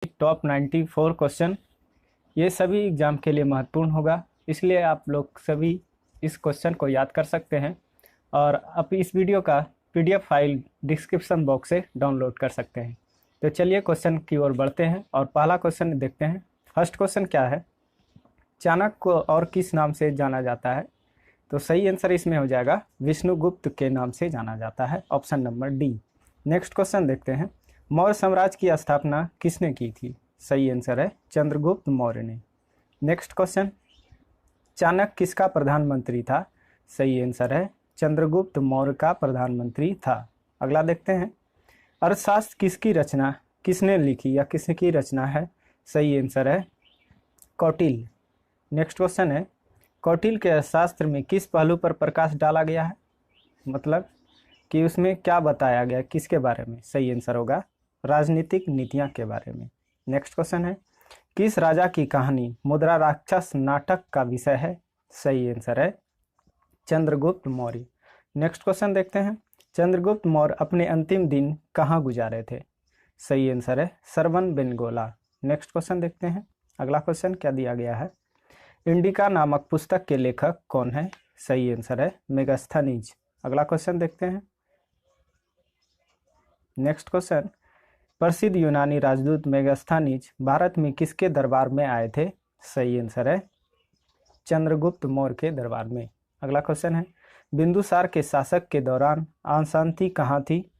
Top 94 question, ये सभी exam के लिए महत्वपूर्ण होगा, इसलिए आप लोग सभी इस क्वेश्चन को याद कर सकते हैं और आप इस वीडियो का पीडीएफ फाइल डिस्क्रिप्शन बॉक्स से डाउनलोड कर सकते हैं। तो चलिए क्वेश्चन की ओर बढ़ते हैं और पहला क्वेश्चन देखते हैं। फर्स्ट क्वेश्चन क्या है, चाणक्य को और किस नाम से जाना जाता है? तो सही आंसर इसमें हो जाएगा विष्णुगुप्त के नाम से जाना जाता है, option number D. Next question देखते हैं, मौर्य साम्राज्य की स्थापना किसने की थी? सही आंसर है चंद्रगुप्त मौर्य ने। नेक्स्ट क्वेश्चन, चाणक्य किसका प्रधानमंत्री था? सही आंसर है चंद्रगुप्त मौर्य का प्रधानमंत्री था। अगला देखते हैं, अर्थशास्त्र किसकी रचना, किसने लिखी या किसकी रचना है? सही आंसर है कौटिल्य। नेक्स्ट क्वेश्चन है, कौटिल्य के अर्थशास्त्र में किस पहलू पर प्रकाश डाला गया है? मतलब कि उसमें क्या बताया गया, किसके बारे में? सही आंसर होगा राजनीतिक नीतियां के बारे में। नेक्स्ट क्वेश्चन है, किस राजा की कहानी मुद्रा राक्षस नाटक का विषय है? सही आंसर है चंद्रगुप्त मौर्य। नेक्स्ट क्वेश्चन देखते हैं, चंद्रगुप्त मौर्य अपने अंतिम दिन कहाँ गुजारे थे? सही आंसर है सरवन बेंगोला। नेक्स्ट क्वेश्चन देखते हैं, अगला क्वेश्चन क्या दिया गया है, इंडिका नामक पुस्तक के लेखक कौन है? सही आंसर है मेगास्थनीज। अगला क्वेश्चन देखते हैं, नेक्स्ट क्वेश्चन, प्रसिद्ध यूनानी राजदूत मेगास्थनीज भारत में किसके दरबार में आए थे? सही आंसर है चंद्रगुप्त मौर्य के दरबार में। अगला क्वेश्चन है, बिंदुसार के शासक के दौरान अशांति कहाँ थी?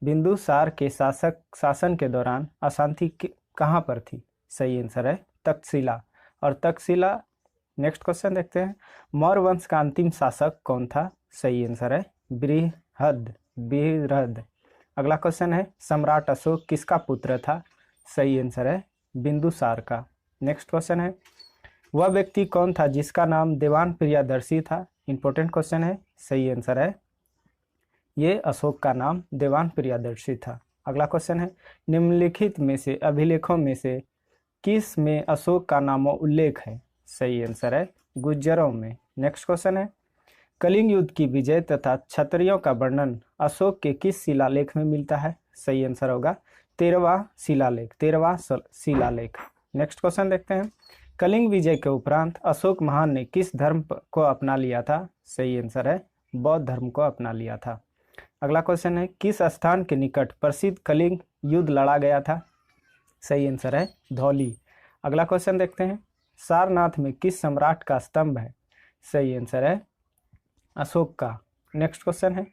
बिंदुसार के शासन के दौरान अशांति कहाँ पर थी? सही आंसर है तक्षशिला। और तक्षशिला। नेक्स्ट क्वेश्चन देखते हैं, मौर्य वंश का अंतिम शासक कौन था? सही आंसर है बृहद। अगला क्वेश्चन है, सम्राट अशोक किसका पुत्र था? सही आंसर है बिंदुसार का। नेक्स्ट क्वेश्चन है, वह व्यक्ति कौन था जिसका नाम देवान प्रियदर्शी था? इंपॉर्टेंट क्वेश्चन है। सही आंसर है ये अशोक का नाम देवान प्रियदर्शी था। अगला क्वेश्चन है, निम्नलिखित में से अभिलेखों में से किस में अशोक का नाम उल्लेख है? सही आंसर है गुज्जरों में। नेक्स्ट क्वेश्चन है, कलिंग युद्ध की विजय तथा क्षत्रियों का वर्णन अशोक के किस शिलालेख में मिलता है? सही आंसर होगा 13वां शिलालेख। नेक्स्ट क्वेश्चन देखते हैं, कलिंग विजय के उपरांत अशोक महान ने किस धर्म को अपना लिया था? सही आंसर है बौद्ध धर्म को अपना लिया था। अगला क्वेश्चन है, किस स्थान के निकट प्रसिद्ध कलिंग युद्ध लड़ा गया था? सही आंसर है धौली। अगला क्वेश्चन देखते हैं, सारनाथ में किस सम्राट का स्तंभ है? सही आंसर है अशोक का। नेक्स्ट क्वेश्चन है,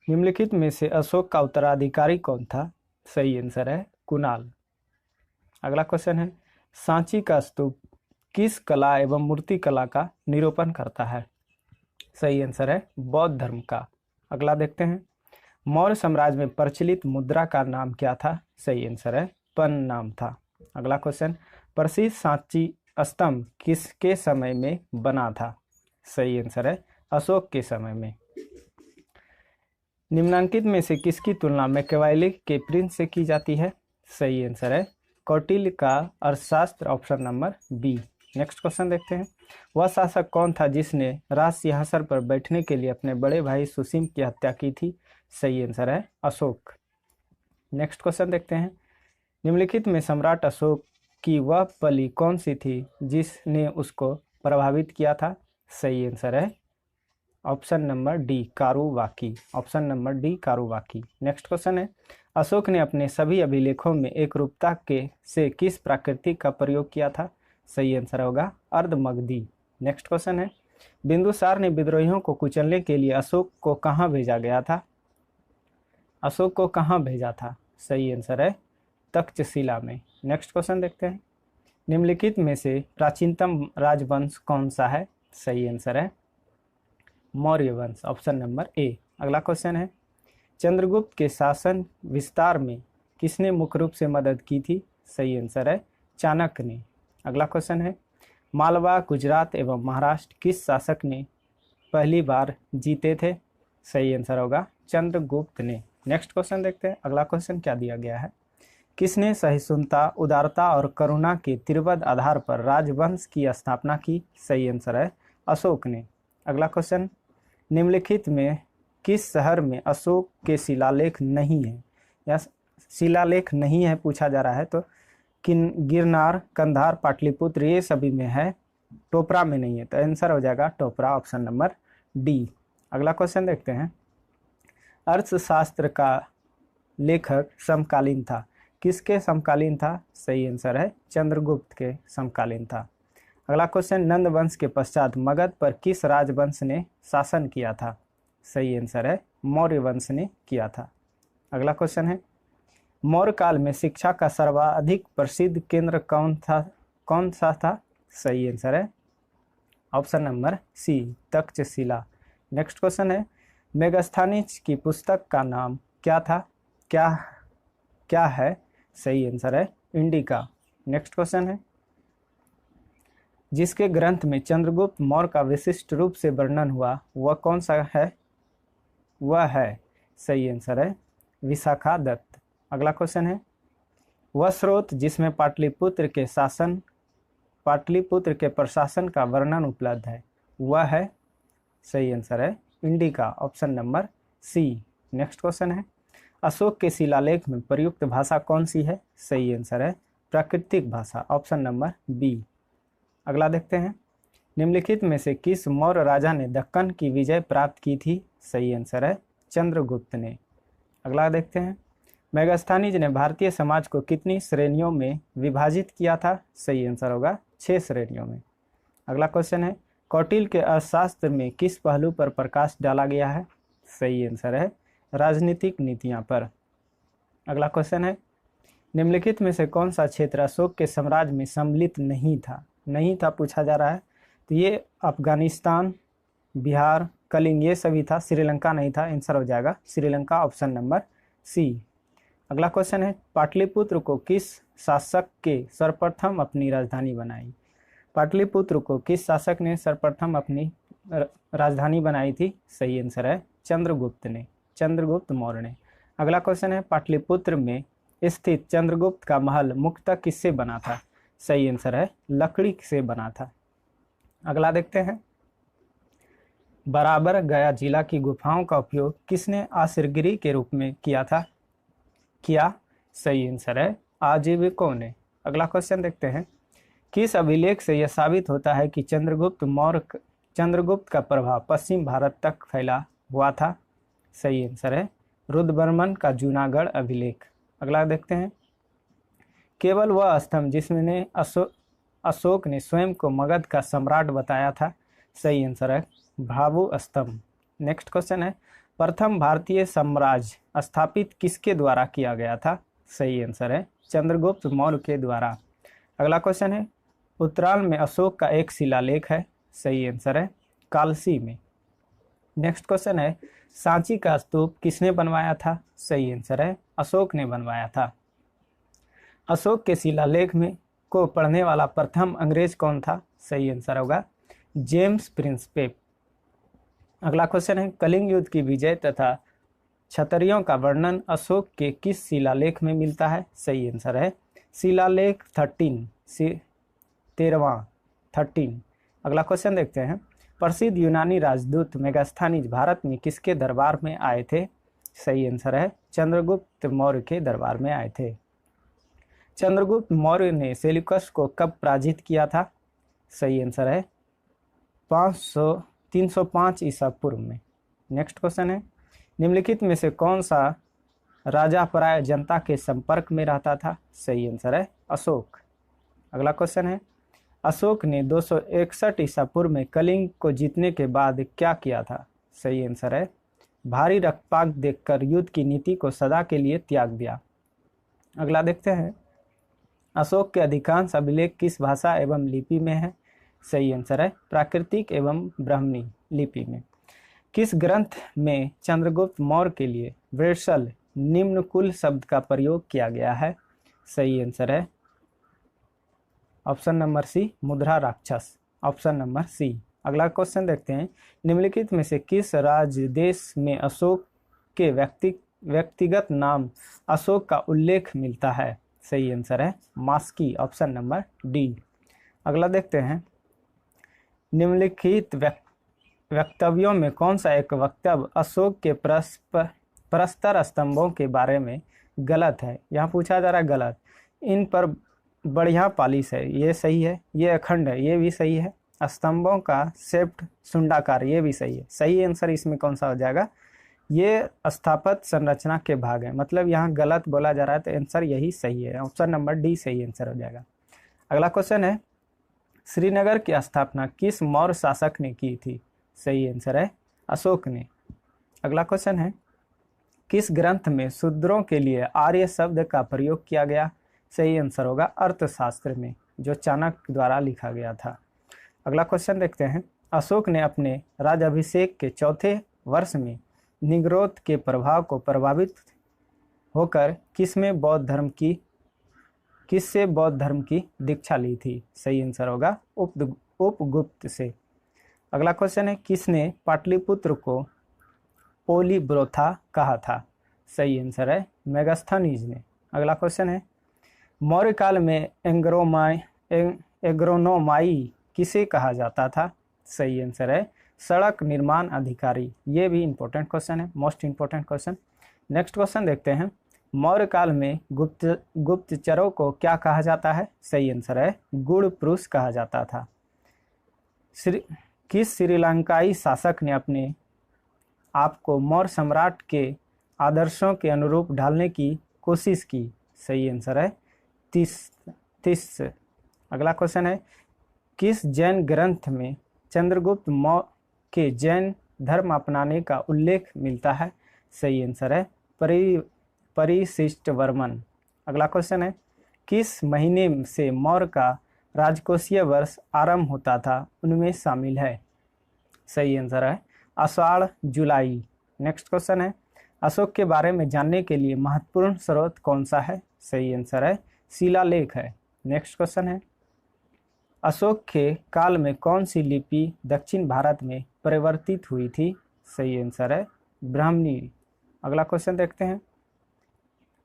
निम्नलिखित में से अशोक का उत्तराधिकारी कौन था? सही आंसर है कुणाल। अगला क्वेश्चन है, सांची का स्तूप किस कला एवं मूर्ति कला का निरूपण करता है? सही आंसर है बौद्ध धर्म का। अगला देखते हैं, मौर्य साम्राज्य में प्रचलित मुद्रा का नाम क्या था? सही आंसर है पन नाम था। अगला क्वेश्चन, प्रसिद्ध सांची स्तंभ किसके समय में बना था? सही आंसर है अशोक के समय में। निम्नांकित में से किसकी तुलना मैकियावेली के प्रिंस से की जाती है? सही आंसर है कौटिल्य का Arthashastra, option number B. Next question देखते हैं, वह शासक कौन था जिसने राज सिंहासन पर बैठने के लिए अपने बड़े भाई सुसीम की हत्या की थी? सही आंसर है अशोक। नेक्स्ट क्वेश्चन देखते हैं, निम्नलिखित में सम्राट अशोक की वह पली कौन सी थी जिसने उसको प्रभावित किया था? सही आंसर है option number D Karuvaki. Option number D Karuvaki. Next question है, अशोक ने अपने सभी अभिलेखों में एकरूपता के से किस प्राकृतिक का प्रयोग किया था? सही आंसर होगा अर्धमगधी। नेक्स्ट क्वेश्चन है, बिंदुसार ने विद्रोहियों को कुचलने के लिए अशोक को कहाँ भेजा गया था? अशोक को कहाँ भेजा था? सही आंसर है तक्षशिला में। नेक्स्ट क्वेश्चन देखते हैं, निम्नलिखित में से प्राचीनतम राजवंश कौन सा है? सही आंसर है मौर्य वंश, ऑप्शन नंबर ए। अगला क्वेश्चन है, चंद्रगुप्त के शासन विस्तार में किसने मुख्य रूप से मदद की थी? सही आंसर है चाणक्य ने। अगला क्वेश्चन है, मालवा, गुजरात एवं महाराष्ट्र किस शासक ने पहली बार जीते थे? सही आंसर होगा चंद्रगुप्त ने। नेक्स्ट क्वेश्चन देखते हैं, अगला क्वेश्चन क्या दिया गया है, किसने सहिष्णुता, उदारता और करुणा के त्रिवद आधार पर राजवंश की स्थापना की? सही आंसर है अशोक ने। अगला क्वेश्चन, निम्नलिखित में किस शहर में अशोक के शिलालेख नहीं है? या शिलालेख नहीं है पूछा जा रहा है तो गिरनार, कंधार, पाटलिपुत्र ये सभी में है, टोपरा में नहीं है, तो आंसर हो जाएगा टोपरा, ऑप्शन नंबर डी। अगला क्वेश्चन देखते हैं। अर्थशास्त्र का लेखक समकालीन था, किसके समकालीन था? सही आंसर है चंद्रगुप्त के समकालीन था। अगला क्वेश्चन, नंद वंश के पश्चात मगध पर किस राजवंश ने शासन किया था? सही आंसर है मौर्य वंश ने किया था। अगला क्वेश्चन है, मौर्य काल में शिक्षा का सर्वाधिक प्रसिद्ध केंद्र कौन सा था? सही आंसर है option number C, Takshashila. Next question है, मेगास्थनीज की पुस्तक का नाम क्या था? क्या है? सही आंसर है इंडिका। नेक्स्ट क्वेश्चन है, जिसके ग्रंथ में चंद्रगुप्त मौर्य का विशिष्ट रूप से वर्णन हुआ वह कौन सा है? वह है, सही आंसर है विशाखा दत्त। अगला क्वेश्चन है, वह स्रोत जिसमें पाटलिपुत्र के प्रशासन का वर्णन उपलब्ध है वह है? सही आंसर है Indica, option number C. Next question है, अशोक के शिलालेख में प्रयुक्त भाषा कौन सी है? सही आंसर है प्राकृतिक भाषा, ऑप्शन नंबर बी। अगला देखते हैं, निम्नलिखित में से किस मौर्य राजा ने दक्कन की विजय प्राप्त की थी? सही आंसर है चंद्रगुप्त ने। अगला देखते हैं, मेगास्थनीज ने भारतीय समाज को कितनी श्रेणियों में विभाजित किया था? सही आंसर होगा 6 श्रेणियों में। अगला क्वेश्चन है, कौटिल्य के अर्थशास्त्र में किस पहलू पर प्रकाश डाला गया है? सही आंसर है राजनीतिक नीतियां पर। अगला क्वेश्चन है, निम्नलिखित में से कौन सा क्षेत्र अशोक के साम्राज्य में सम्मिलित नहीं था पूछा जा रहा है, तो ये अफगानिस्तान, बिहार, कलिंग ये सभी था, श्रीलंका नहीं था, आंसर हो जाएगा श्रीलंका, ऑप्शन नंबर सी। अगला क्वेश्चन है, पाटलिपुत्र को किस शासक के सर्वप्रथम अपनी राजधानी बनाई? पाटलिपुत्र को किस शासक ने सर्वप्रथम अपनी राजधानी बनाई थी? सही आंसर है चंद्रगुप्त मौर्य ने। अगला क्वेश्चन है, पाटलिपुत्र में स्थित चंद्रगुप्त का महल मुख्यतः किससे बना था? सही आंसर है लकड़ी से बना था। अगला देखते हैं, बराबर गया जिला की गुफाओं का उपयोग किसने आश्रयगृह के रूप में किया? सही आंसर है आजीविकों ने। अगला क्वेश्चन देखते हैं, किस अभिलेख से यह साबित होता है कि चंद्रगुप्त का प्रभाव पश्चिम भारत तक फैला हुआ था? सही आंसर है रुद्रवर्मन का जूनागढ़ अभिलेख। अगला देखते हैं, केवल वह स्तंभ जिसमें अशोक ने स्वयं को मगध का सम्राट बताया था? सही आंसर है भाभु स्तंभ। नेक्स्ट क्वेश्चन है, प्रथम भारतीय साम्राज्य स्थापित किसके द्वारा किया गया था? सही आंसर है चंद्रगुप्त मौर्य के द्वारा। अगला क्वेश्चन है, उत्तराल में अशोक का एक शिलालेख है? सही आंसर है कालसी में। नेक्स्ट क्वेश्चन है, सांची का स्तूप किसने बनवाया था? सही आंसर है अशोक ने बनवाया था। अशोक के शिलालेख में को पढ़ने वाला प्रथम अंग्रेज कौन था? सही आंसर होगा जेम्स प्रिंसपेप। अगला क्वेश्चन है, कलिंग युद्ध की विजय तथा क्षत्रियों का वर्णन अशोक के किस शिलालेख में मिलता है? सही आंसर है शिलालेख 13। अगला क्वेश्चन देखते हैं, प्रसिद्ध यूनानी राजदूत मेगास्थनीज भारत में किसके दरबार में आए थे? सही आंसर है चंद्रगुप्त मौर्य के दरबार में आए थे। चंद्रगुप्त मौर्य ने सेल्यूकस को कब पराजित किया था? सही आंसर है 305 ईसा पूर्व में। नेक्स्ट क्वेश्चन है, निम्नलिखित में से कौन सा राजा प्राय जनता के संपर्क में रहता था? सही आंसर है अशोक। अगला क्वेश्चन है, अशोक ने 261 ईसा पूर्व में कलिंग को जीतने के बाद क्या किया था? सही आंसर है भारी रक्तपात देखकर युद्ध की नीति को सदा के लिए त्याग दिया। अगला देखते हैं, अशोक के अधिकांश अभिलेख किस भाषा एवं लिपि में है? सही आंसर है प्राकृतिक एवं ब्राह्मणी लिपि में। किस ग्रंथ में चंद्रगुप्त मौर्य के लिए वृषल निम्नकुल शब्द का प्रयोग किया गया है? सही आंसर है ऑप्शन नंबर सी मुद्रा राक्षस, ऑप्शन नंबर सी। अगला क्वेश्चन देखते हैं, निम्नलिखित में से किस राज्य देश में अशोक के व्यक्तिगत नाम अशोक का उल्लेख मिलता है? सही आंसर है मास्की, ऑप्शन नंबर डी। अगला देखते हैं, निम्नलिखित वक्तव्यों में कौन सा एक वक्तव्य अशोक के परस्पर स्तंभों के बारे में गलत है, यहाँ पूछा जा रहा है गलत। इन पर बढ़िया पालिश है, ये सही है। ये अखंड है, ये भी सही है। स्तंभों का शेप्ड सुंडाकार, ये भी सही है। सही आंसर इसमें कौन सा हो जाएगा? ये स्थापत्य संरचना के भाग है, मतलब यहाँ गलत बोला जा रहा है, तो आंसर यही सही है। ऑप्शन नंबर डी सही आंसर हो जाएगा। अगला क्वेश्चन है, श्रीनगर की स्थापना किस मौर्य शासक ने की थी? सही आंसर है अशोक ने। अगला क्वेश्चन है, किस ग्रंथ में शूद्रों के लिए आर्य शब्द का प्रयोग किया गया? सही आंसर होगा अर्थशास्त्र में, जो चाणक्य द्वारा लिखा गया था। अगला क्वेश्चन देखते हैं, अशोक ने अपने राज्याभिषेक के चौथे वर्ष में निग्रोध के प्रभाव को प्रभावित होकर किससे बौद्ध धर्म की दीक्षा ली थी? सही आंसर होगा उपगुप्त से। अगला क्वेश्चन है, किसने पाटलिपुत्र को पोलीब्रोथा कहा था? सही आंसर है मेगास्थनीज ने। अगला क्वेश्चन है, मौर्य काल में एग्रोनोमाई किसे कहा जाता था? सही आंसर है सड़क निर्माण अधिकारी। ये भी इंपॉर्टेंट क्वेश्चन है, most important question. Next question देखते हैं, मौर्य काल में गुप्तचरों को क्या कहा जाता है? सही आंसर है गुड़ पुरुष कहा जाता था। किस श्रीलंकाई शासक ने अपने आप को मौर्य सम्राट के आदर्शों के अनुरूप ढालने की कोशिश की? सही आंसर है तीस। अगला क्वेश्चन है, किस जैन ग्रंथ में चंद्रगुप्त मौर्य के जैन धर्म अपनाने का उल्लेख मिलता है? सही आंसर है परिशिष्ट वर्मन। अगला क्वेश्चन है, किस महीने से मौर्य का राजकोषीय वर्ष आरंभ होता था? उनमें शामिल है। सही आंसर है आषाढ़ जुलाई। नेक्स्ट क्वेश्चन है, अशोक के बारे में जानने के लिए महत्वपूर्ण स्रोत कौन सा है? सही आंसर है शिलालेख है। नेक्स्ट क्वेश्चन है, अशोक के काल में कौन सी लिपि दक्षिण भारत में परिवर्तित हुई थी? सही आंसर है ब्राह्मणी। अगला क्वेश्चन देखते हैं,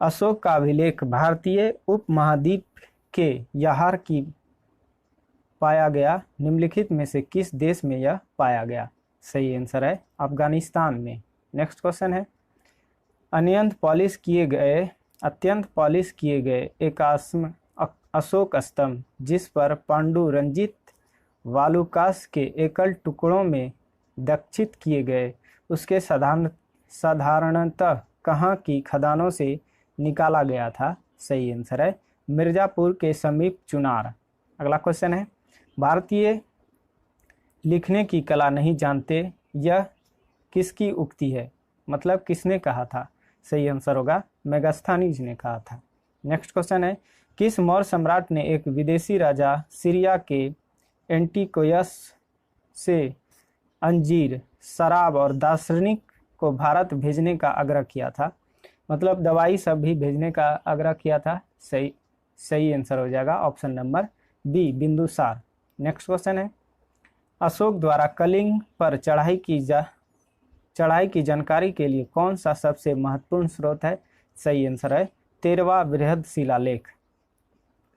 अशोक का अभिलेख भारतीय उपमहाद्वीप के याहार की पाया गया निम्नलिखित में से किस देश में यह पाया गया? सही आंसर है अफगानिस्तान में। नेक्स्ट क्वेश्चन है, अत्यंत पॉलिश किए गए एकास्म अशोक स्तंभ जिस पर पांडु रंजित वालुकास के एकल टुकड़ों में दक्षित किए गए, उसके साधारणतः कहाँ की खदानों से निकाला गया था? सही आंसर है मिर्जापुर के समीप चुनार। अगला क्वेश्चन है, भारतीय लिखने की कला नहीं जानते, यह किसकी उक्ति है? मतलब किसने कहा था? सही आंसर होगा मेगास्थनीज ने कहा था। नेक्स्ट क्वेश्चन है, किस मौर्य सम्राट ने एक विदेशी राजा सीरिया के एंटिकोयस से अंजीर, शराब और दार्शनिक को भारत भेजने का आग्रह किया था? मतलब दवाई सब भी भेजने का आग्रह किया था। सही आंसर हो जाएगा option number B Bindusar. Next question है, अशोक द्वारा कलिंग पर चढ़ाई की जानकारी के लिए कौन सा सबसे महत्वपूर्ण स्रोत है? सही आंसर है 13वां बृहद शिलालेख।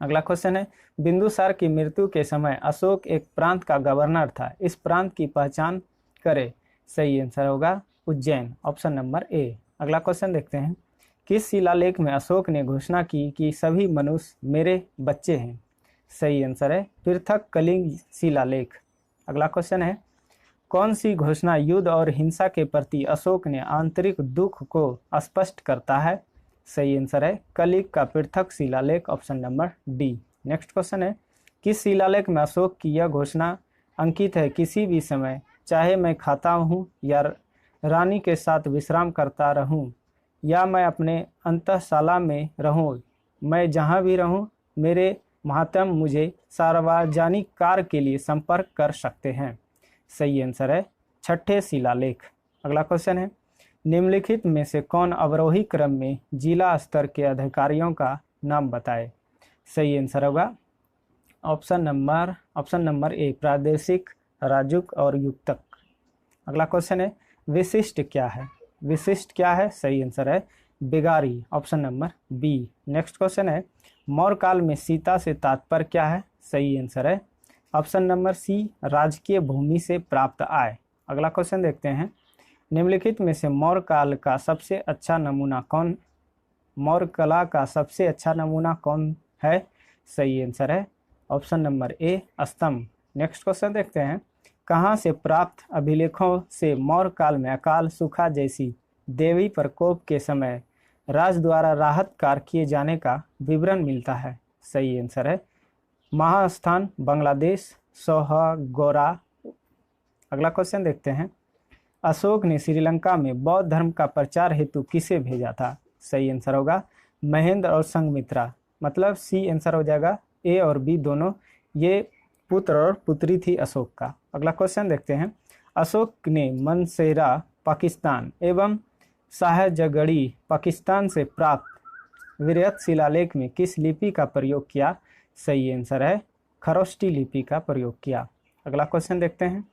अगला क्वेश्चन है, बिंदुसार की मृत्यु के समय अशोक एक प्रांत का गवर्नर था, इस प्रांत की पहचान करे। सही आंसर होगा उज्जैन, ऑप्शन नंबर ए। अगला क्वेश्चन देखते हैं, किस शिलालेख में अशोक ने घोषणा की कि सभी मनुष्य मेरे बच्चे हैं? सही आंसर है पृथक कलिंग शिलालेख। अगला क्वेश्चन है, कौन सी घोषणा युद्ध और हिंसा के प्रति अशोक ने आंतरिक दुख को स्पष्ट करता है? सही आंसर है कलिंग का पृथक शिलालेख, option number D. Next question है, किस शिलालेख में अशोक की यह घोषणा अंकित है, किसी भी समय चाहे मैं खाता हूँ या रानी के साथ विश्राम करता रहूं या मैं अपने अंतःशाला में रहूं, मैं जहां भी रहूं मेरे महात्म मुझे सार्वजनिक कार्य के लिए संपर्क कर सकते हैं? सही आंसर है छठे शिलालेख। अगला क्वेश्चन है, निम्नलिखित में से कौन अवरोही क्रम में जिला स्तर के अधिकारियों का नाम बताए? सही आंसर होगा ऑप्शन नंबर ए प्रादेशिक, राजुक और युक्तक। अगला क्वेश्चन है, विशिष्ट क्या है? विशिष्ट क्या है? सही आंसर है बिगारी, option number B. Next question है, मौर्य काल में सीता से तात्पर्य क्या है? सही आंसर है ऑप्शन नंबर सी राजकीय भूमि से प्राप्त आय। अगला क्वेश्चन देखते हैं, निम्नलिखित में से मौर्य काल का सबसे अच्छा नमूना कौन मौर्य कला का सबसे अच्छा नमूना कौन है? सही आंसर है ऑप्शन नंबर ए, स्तंभ। नेक्स्ट क्वेश्चन देखते हैं, कहाँ से प्राप्त अभिलेखों से मौर्य काल में अकाल, सूखा जैसी देवी प्रकोप के समय राज द्वारा राहत कार्य किए जाने का विवरण मिलता है? सही आंसर है महास्थान, बांग्लादेश, सोहगोरा। अगला क्वेश्चन देखते हैं, अशोक ने श्रीलंका में बौद्ध धर्म का प्रचार हेतु किसे भेजा था? सही आंसर होगा महेंद्र और संघमित्रा। मतलब सी आंसर हो जाएगा, ए और बी दोनों ये पुत्र और पुत्री थी अशोक का। अगला क्वेश्चन देखते हैं, अशोक ने मनसेरा पाकिस्तान एवं शाहजगढ़ी पाकिस्तान से प्राप्त वृहत शिलालेख में किस लिपि का प्रयोग किया? सही आंसर है खरोष्टी लिपि का प्रयोग किया। अगला क्वेश्चन देखते हैं,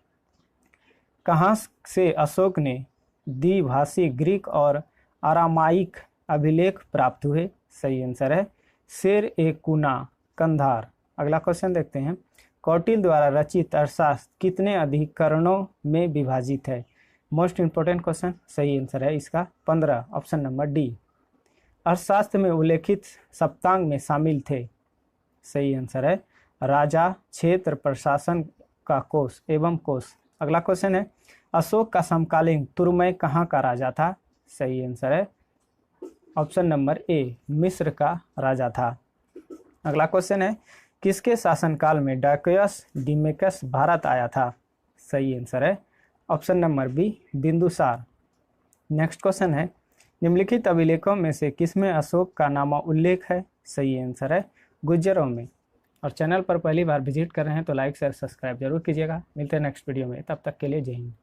कहाँ से अशोक ने द्विभाषी ग्रीक और आरामाइक अभिलेख प्राप्त हुए? सही आंसर है शेर ए कुना, कंधार। अगला क्वेश्चन देखते हैं, कौटिल्य द्वारा रचित अर्थशास्त्र कितने अधिकरणों में विभाजित है? Most important question. सही आंसर है इसका 15, ऑप्शन नंबर डी। अर्थशास्त्र में उल्लेखित सप्तांग में शामिल थे? सही आंसर है राजा, क्षेत्र, प्रशासन का कोष एवं कोष। अगला क्वेश्चन है, अशोक का समकालीन तुर्मय कहाँ का राजा था? सही आंसर है ऑप्शन नंबर ए, मिस्र का राजा था। अगला क्वेश्चन है, किसके शासनकाल में डाकियस डिमेकस भारत आया था? सही आंसर है option number B, Bindusar. Next question है, निम्नलिखित अभिलेखों में से किसमें अशोक का नामा उल्लेख है? सही आंसर है गुज्जरों में। और चैनल पर पहली बार विजिट कर रहे हैं तो लाइक शेयर सब्सक्राइब जरूर कीजिएगा। मिलते हैं नेक्स्ट वीडियो में, तब तक के लिए जय हिंद।